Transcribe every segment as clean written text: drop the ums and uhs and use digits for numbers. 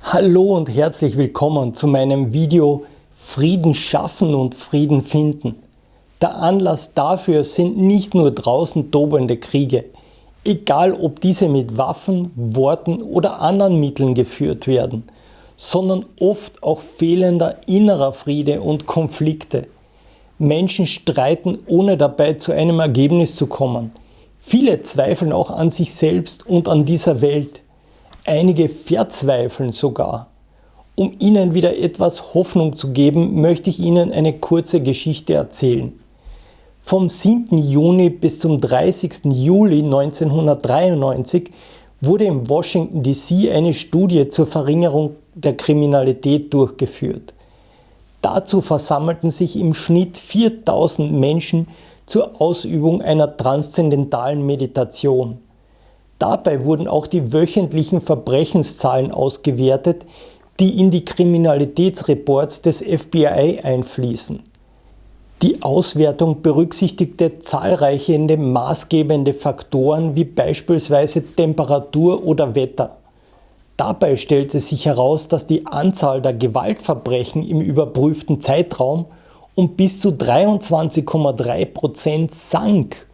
Hallo und herzlich willkommen zu meinem Video Frieden schaffen und Frieden finden. Der Anlass dafür sind nicht nur draußen tobende Kriege, egal ob diese mit Waffen, Worten oder anderen Mitteln geführt werden, sondern oft auch fehlender innerer Friede und Konflikte. Menschen streiten, ohne dabei zu einem Ergebnis zu kommen. Viele zweifeln auch an sich selbst und an dieser Welt. Einige verzweifeln sogar. Um Ihnen wieder etwas Hoffnung zu geben, möchte ich Ihnen eine kurze Geschichte erzählen. Vom 7. Juni bis zum 30. Juli 1993 wurde in Washington DC eine Studie zur Verringerung der Kriminalität durchgeführt. Dazu versammelten sich im Schnitt 4000 Menschen zur Ausübung einer transzendentalen Meditation. Dabei wurden auch die wöchentlichen Verbrechenszahlen ausgewertet, die in die Kriminalitätsreports des FBI einfließen. Die Auswertung berücksichtigte zahlreiche maßgebende Faktoren wie beispielsweise Temperatur oder Wetter. Dabei stellte sich heraus, dass die Anzahl der Gewaltverbrechen im überprüften Zeitraum um bis zu 23,3% sank.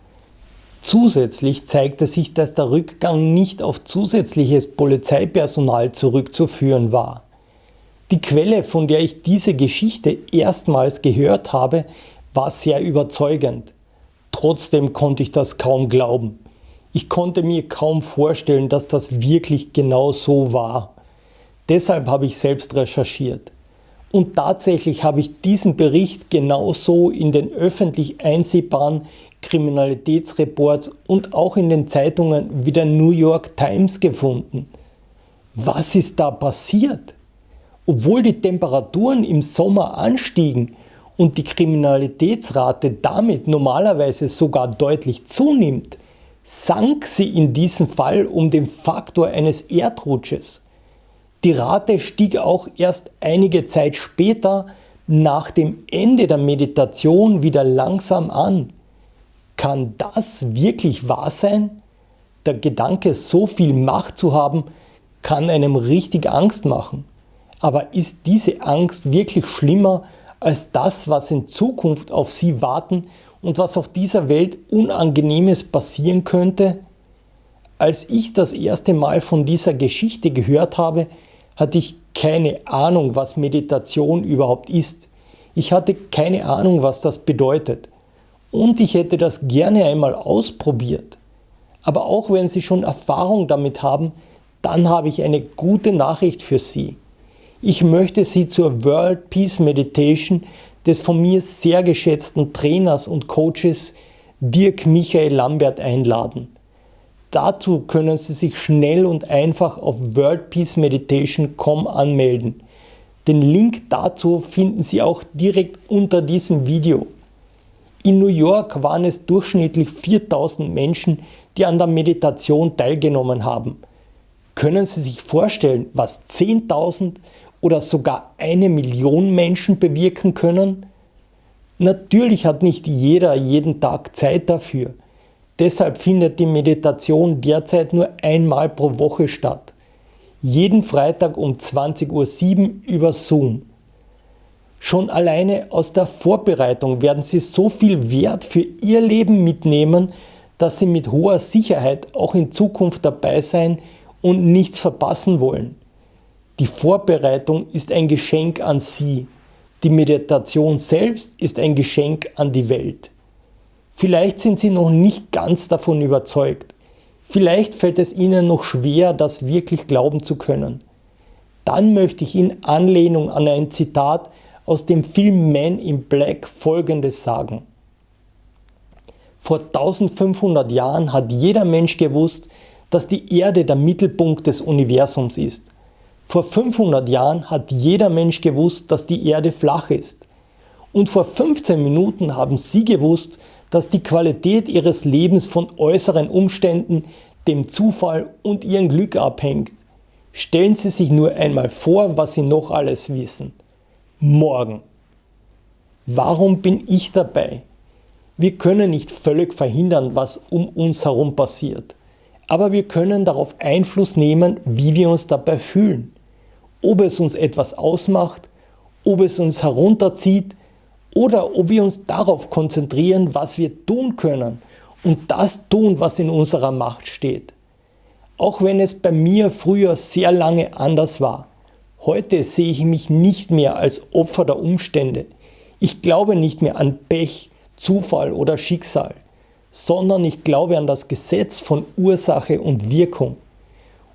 Zusätzlich zeigte sich, dass der Rückgang nicht auf zusätzliches Polizeipersonal zurückzuführen war. Die Quelle, von der ich diese Geschichte erstmals gehört habe, war sehr überzeugend. Trotzdem konnte ich das kaum glauben. Ich konnte mir kaum vorstellen, dass das wirklich genau so war. Deshalb habe ich selbst recherchiert. Und tatsächlich habe ich diesen Bericht genauso in den öffentlich einsehbaren Kriminalitätsreports und auch in den Zeitungen wie der New York Times gefunden. Was ist da passiert? Obwohl die Temperaturen im Sommer anstiegen und die Kriminalitätsrate damit normalerweise sogar deutlich zunimmt, sank sie in diesem Fall um den Faktor eines Erdrutsches. Die Rate stieg auch erst einige Zeit später nach dem Ende der Meditation wieder langsam an. Kann das wirklich wahr sein? Der Gedanke, so viel Macht zu haben, kann einem richtig Angst machen. Aber ist diese Angst wirklich schlimmer als das, was in Zukunft auf Sie warten und was auf dieser Welt Unangenehmes passieren könnte? Als ich das erste Mal von dieser Geschichte gehört habe, hatte ich keine Ahnung, was Meditation überhaupt ist. Ich hatte keine Ahnung, was das bedeutet. Und ich hätte das gerne einmal ausprobiert. Aber auch wenn Sie schon Erfahrung damit haben, dann habe ich eine gute Nachricht für Sie. Ich möchte Sie zur World Peace Meditation des von mir sehr geschätzten Trainers und Coaches Dirk Michael Lambert einladen. Dazu können Sie sich schnell und einfach auf worldpeacemeditation.com anmelden. Den Link dazu finden Sie auch direkt unter diesem Video. In New York waren es durchschnittlich 4000 Menschen, die an der Meditation teilgenommen haben. Können Sie sich vorstellen, was 10.000 oder sogar 1 Million Menschen bewirken können? Natürlich hat nicht jeder jeden Tag Zeit dafür. Deshalb findet die Meditation derzeit nur einmal pro Woche statt. Jeden Freitag um 20:07 Uhr über Zoom. Schon alleine aus der Vorbereitung werden Sie so viel Wert für Ihr Leben mitnehmen, dass Sie mit hoher Sicherheit auch in Zukunft dabei sein und nichts verpassen wollen. Die Vorbereitung ist ein Geschenk an Sie. Die Meditation selbst ist ein Geschenk an die Welt. Vielleicht sind Sie noch nicht ganz davon überzeugt. Vielleicht fällt es Ihnen noch schwer, das wirklich glauben zu können. Dann möchte ich in Anlehnung an ein Zitat aus dem Film Man in Black Folgendes sagen. Vor 1500 Jahren hat jeder Mensch gewusst, dass die Erde der Mittelpunkt des Universums ist. Vor 500 Jahren hat jeder Mensch gewusst, dass die Erde flach ist. Und vor 15 Minuten haben Sie gewusst, dass die Qualität Ihres Lebens von äußeren Umständen, dem Zufall und Ihrem Glück abhängt. Stellen Sie sich nur einmal vor, was Sie noch alles wissen. Morgen. Warum bin ich dabei? Wir können nicht völlig verhindern, was um uns herum passiert. Aber wir können darauf Einfluss nehmen, wie wir uns dabei fühlen. ob es uns etwas ausmacht, ob es uns herunterzieht oder ob wir uns darauf konzentrieren, was wir tun können und das tun, was in unserer Macht steht. Auch wenn es bei mir früher sehr lange anders war. Heute sehe ich mich nicht mehr als Opfer der Umstände. Ich glaube nicht mehr an Pech, Zufall oder Schicksal, sondern ich glaube an das Gesetz von Ursache und Wirkung.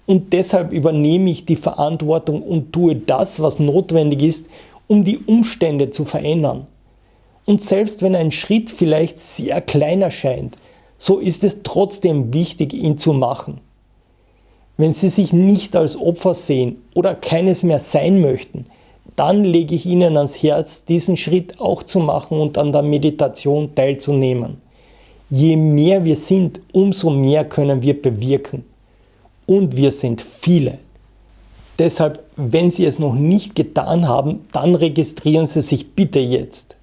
Und deshalb übernehme ich die Verantwortung und tue das, was notwendig ist, um die Umstände zu verändern. Und selbst wenn ein Schritt vielleicht sehr klein erscheint, so ist es trotzdem wichtig, ihn zu machen. Wenn Sie sich nicht als Opfer sehen oder keines mehr sein möchten, dann lege ich Ihnen ans Herz, diesen Schritt auch zu machen und an der Meditation teilzunehmen. Je mehr wir sind, umso mehr können wir bewirken. Und wir sind viele. Deshalb, wenn Sie es noch nicht getan haben, dann registrieren Sie sich bitte jetzt.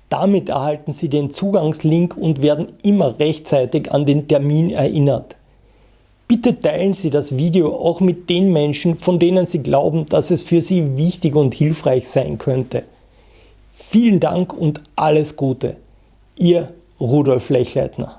Damit erhalten Sie den Zugangslink und werden immer rechtzeitig an den Termin erinnert. Bitte teilen Sie das Video auch mit den Menschen, von denen Sie glauben, dass es für sie wichtig und hilfreich sein könnte. Vielen Dank und alles Gute. Ihr Rudolf Lechleitner.